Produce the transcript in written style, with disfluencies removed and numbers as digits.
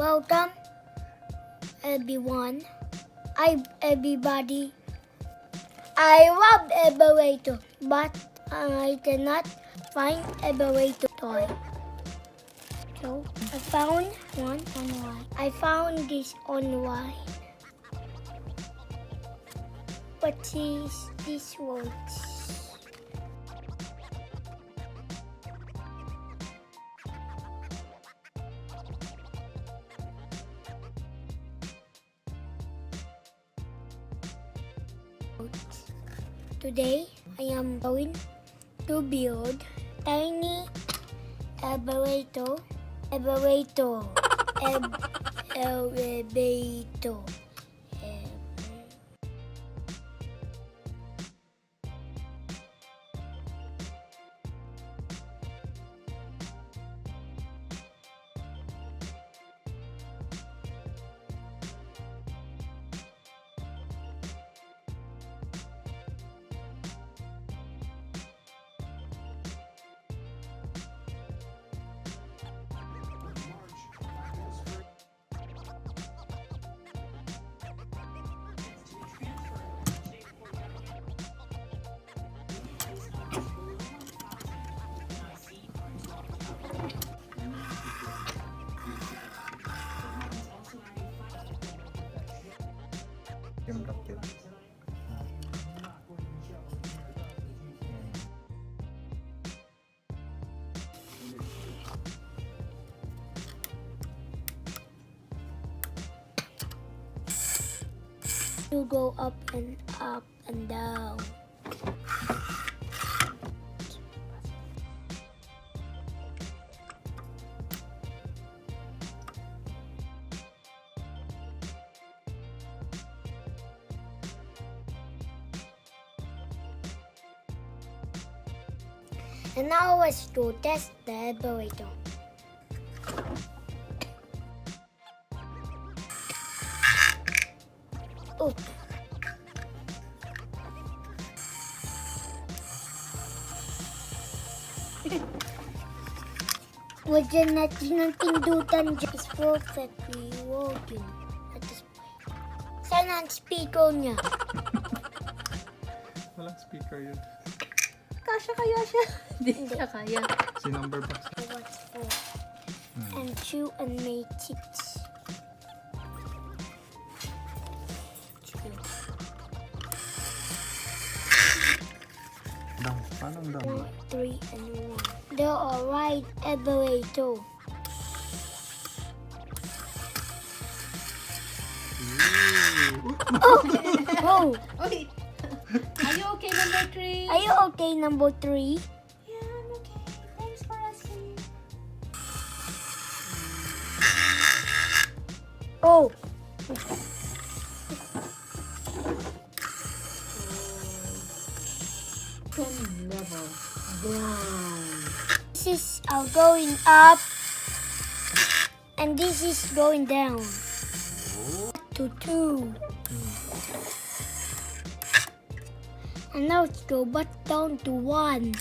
Welcome, everyone. Everybody. I love elevator, but I cannot find elevator toy. So I found one online. I found this online. But this works. Today, I am going to build tiny elevator. To go up and down. And now let's go test the elevator. Oh. Wajan natin ng pindutan dyan. It's perfectly working at this point. Sana ang speaker niya. Walang speaker yun. Kasya kaya siya? Hindi siya kaya. Si number box. What's for? And chew and make chicks. Down. Paano ang down? 1, 3, and 1. There are right elevator. Oh! Wait. Are you okay, number 3? Are you okay, number 3? Yeah, I'm okay. Thanks for asking. Oh! 10 levels down. This is going up, and this is going down to 2. And now let's go back down to 1.